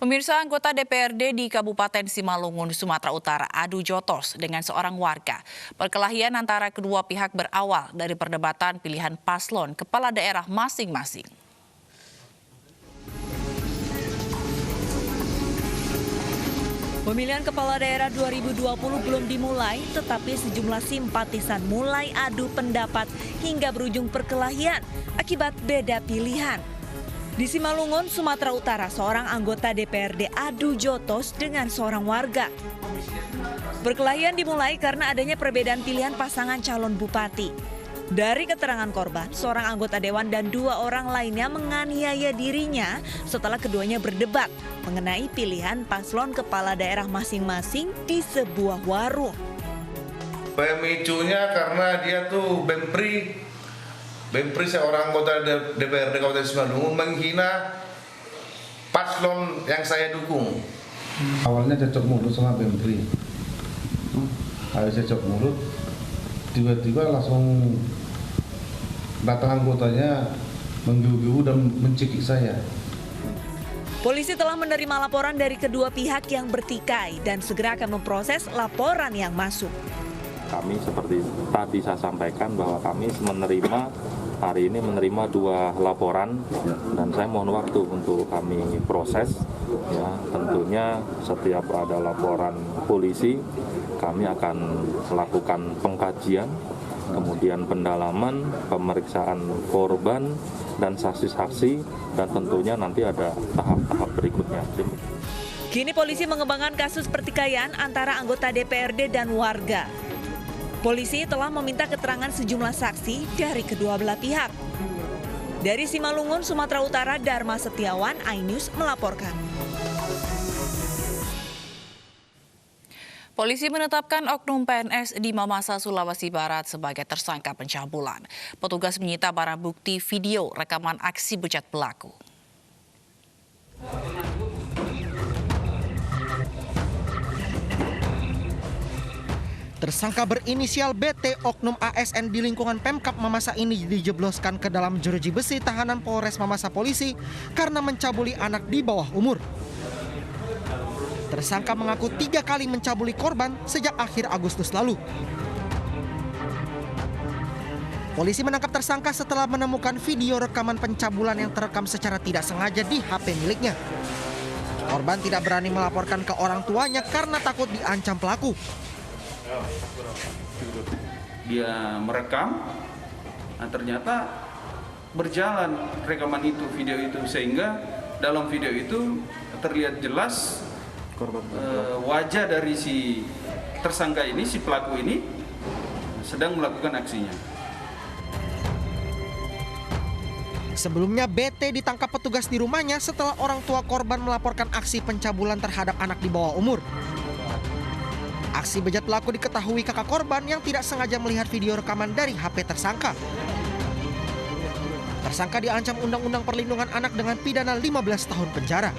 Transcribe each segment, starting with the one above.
Pemirsa, anggota DPRD di Kabupaten Simalungun, Sumatera Utara adu jotos dengan seorang warga. Perkelahian antara kedua pihak berawal dari perdebatan pilihan paslon kepala daerah masing-masing. Pemilihan kepala daerah 2020 belum dimulai, tetapi sejumlah simpatisan mulai adu pendapat hingga berujung perkelahian akibat beda pilihan. Di Simalungun, Sumatera Utara, seorang anggota DPRD adu jotos dengan seorang warga. Perkelahian dimulai karena adanya perbedaan pilihan pasangan calon bupati. Dari keterangan korban, seorang anggota dewan dan dua orang lainnya menganiaya dirinya setelah keduanya berdebat mengenai pilihan paslon kepala daerah masing-masing di sebuah warung. Pemicunya karena dia tuh Bempri seorang anggota DPRD Kabupaten Simalungun menghina paslon yang saya dukung. Awalnya cocok mulut sama Bempri. Habis cocok mulut, tiba-tiba langsung datang anggotanya menggebu-gebu dan mencekik saya. Polisi telah menerima laporan dari kedua pihak yang bertikai dan segera akan memproses laporan yang masuk. Kami seperti tadi saya sampaikan bahwa kami hari ini menerima 2 laporan dan saya mohon waktu untuk kami proses. Ya, tentunya setiap ada laporan polisi kami akan melakukan pengkajian, kemudian pendalaman, pemeriksaan korban dan saksi-saksi, dan tentunya nanti ada tahap-tahap berikutnya. Kini polisi mengembangkan kasus pertikaian antara anggota DPRD dan warga. Polisi telah meminta keterangan sejumlah saksi dari kedua belah pihak. Dari Simalungun, Sumatera Utara, Dharma Setiawan, iNews melaporkan. Polisi menetapkan oknum PNS di Mamasa, Sulawesi Barat sebagai tersangka pencabulan. Petugas menyita barang bukti video rekaman aksi bejat pelaku. Tersangka berinisial BT oknum ASN di lingkungan Pemkap Mamasa ini dijebloskan ke dalam jeruji besi tahanan Polres Mamasa Polisi karena mencabuli anak di bawah umur. Tersangka mengaku 3 kali mencabuli korban sejak akhir Agustus lalu. Polisi menangkap tersangka setelah menemukan video rekaman pencabulan yang terekam secara tidak sengaja di HP miliknya. Korban tidak berani melaporkan ke orang tuanya karena takut diancam pelaku. Dia merekam, ternyata berjalan rekaman itu, video itu, sehingga dalam video itu terlihat jelas wajah dari si tersangka ini, si pelaku ini sedang melakukan aksinya. Sebelumnya BT ditangkap petugas di rumahnya setelah orang tua korban melaporkan aksi pencabulan terhadap anak di bawah umur. Aksi bejat pelaku diketahui kakak korban yang tidak sengaja melihat video rekaman dari HP tersangka. Tersangka diancam Undang-Undang Perlindungan Anak dengan pidana 15 tahun penjara.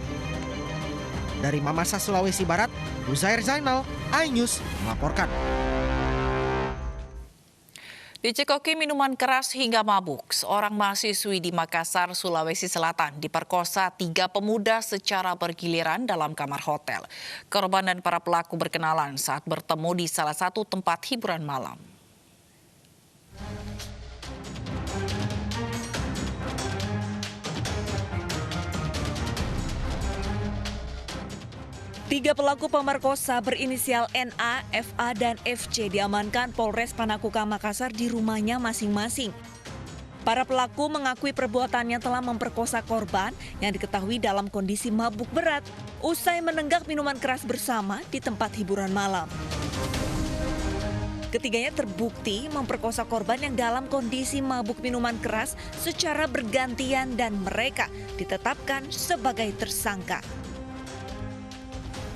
Dari Mamasa, Sulawesi Barat, Uzair Zainal, iNews melaporkan. Dicekoki minuman keras hingga mabuk, seorang mahasiswi di Makassar, Sulawesi Selatan diperkosa 3 pemuda secara bergiliran dalam kamar hotel. Korban dan para pelaku berkenalan saat bertemu di salah satu tempat hiburan malam. Tiga pelaku pemerkosa berinisial NA, FA, dan FC diamankan Polres Panakuka Makassar di rumahnya masing-masing. Para pelaku mengakui perbuatannya telah memperkosa korban yang diketahui dalam kondisi mabuk berat usai menenggak minuman keras bersama di tempat hiburan malam. Ketiganya terbukti memperkosa korban yang dalam kondisi mabuk minuman keras secara bergantian dan mereka ditetapkan sebagai tersangka.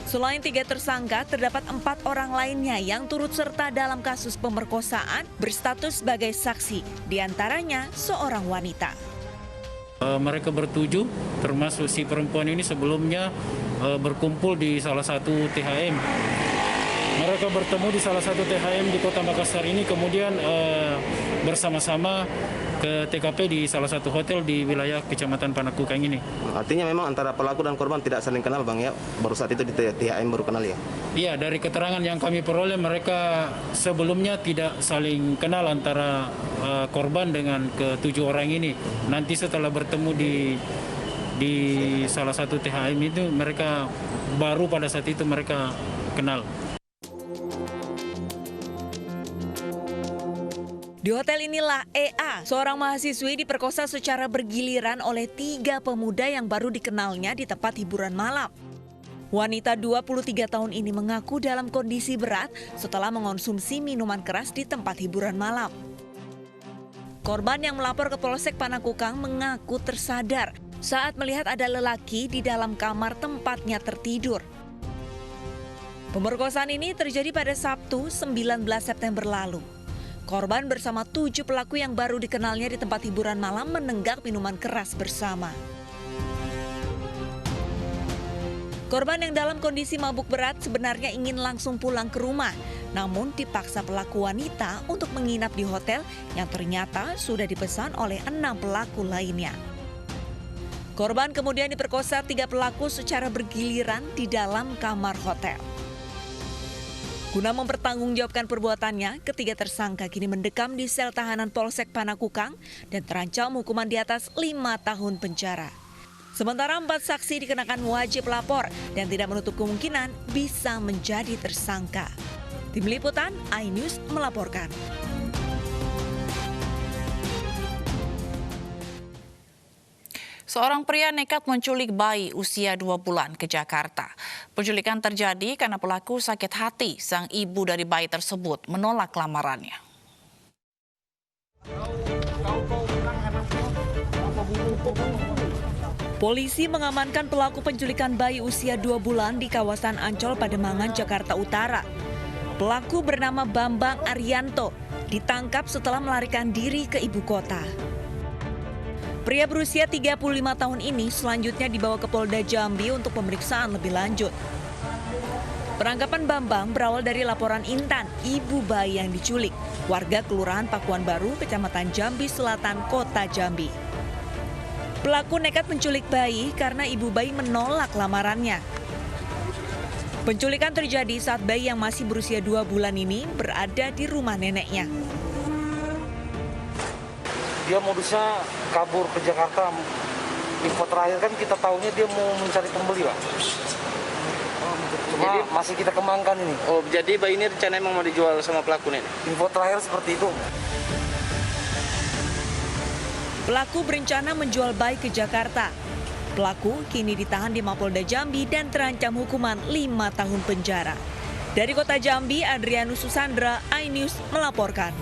Selain 3 tersangka, terdapat 4 orang lainnya yang turut serta dalam kasus pemerkosaan berstatus sebagai saksi, diantaranya seorang wanita. Mereka bertujuh, termasuk si perempuan ini sebelumnya berkumpul di salah satu THM. Mereka bertemu di salah satu THM di Kota Makassar ini, kemudian bersama-sama ke TKP di salah satu hotel di wilayah Kecamatan Panakukang ini. Artinya memang antara pelaku dan korban tidak saling kenal Bang ya, baru saat itu di THM baru kenal ya? Iya, dari keterangan yang kami peroleh mereka sebelumnya tidak saling kenal antara korban dengan ketujuh orang ini. Nanti setelah bertemu di salah satu THM itu mereka baru pada saat itu mereka kenal. Di hotel inilah EA, seorang mahasiswi diperkosa secara bergiliran oleh 3 pemuda yang baru dikenalnya di tempat hiburan malam. Wanita 23 tahun ini mengaku dalam kondisi berat setelah mengonsumsi minuman keras di tempat hiburan malam. Korban yang melapor ke Polsek Panakukang mengaku tersadar saat melihat ada lelaki di dalam kamar tempatnya tertidur. Pemerkosaan ini terjadi pada Sabtu 19 September lalu. Korban bersama 7 pelaku yang baru dikenalnya di tempat hiburan malam menenggak minuman keras bersama. Korban yang dalam kondisi mabuk berat sebenarnya ingin langsung pulang ke rumah, namun dipaksa pelaku wanita untuk menginap di hotel yang ternyata sudah dipesan oleh 6 pelaku lainnya. Korban kemudian diperkosa 3 pelaku secara bergiliran di dalam kamar hotel. Guna mempertanggungjawabkan perbuatannya, ketiga tersangka kini mendekam di sel tahanan Polsek Panakukang dan terancam hukuman di atas 5 tahun penjara. Sementara 4 saksi dikenakan wajib lapor dan tidak menutup kemungkinan bisa menjadi tersangka. Tim Liputan iNews melaporkan. Seorang pria nekat menculik bayi usia 2 bulan ke Jakarta. Penculikan terjadi karena pelaku sakit hati sang ibu dari bayi tersebut menolak lamarannya. Polisi mengamankan pelaku penculikan bayi usia 2 bulan di kawasan Ancol, Pademangan, Jakarta Utara. Pelaku bernama Bambang Arianto ditangkap setelah melarikan diri ke ibu kota. Pria berusia 35 tahun ini selanjutnya dibawa ke Polda Jambi untuk pemeriksaan lebih lanjut. Penangkapan Bambang berawal dari laporan Intan, ibu bayi yang diculik, warga Kelurahan Pakuan Baru, Kecamatan Jambi Selatan, Kota Jambi. Pelaku nekat menculik bayi karena ibu bayi menolak lamarannya. Penculikan terjadi saat bayi yang masih berusia 2 bulan ini berada di rumah neneknya. Dia modusnya kabur ke Jakarta. Info terakhir kan kita tahunya dia mau mencari pembeli, Pak. Cuma jadi, masih kita kembangkan ini. Oh, jadi bayi ini rencana emang mau dijual sama pelaku nih? Info terakhir seperti itu. Pelaku berencana menjual bayi ke Jakarta. Pelaku kini ditahan di Mapolda Jambi dan terancam hukuman 5 tahun penjara. Dari Kota Jambi, Adrianus Susandra, iNews melaporkan.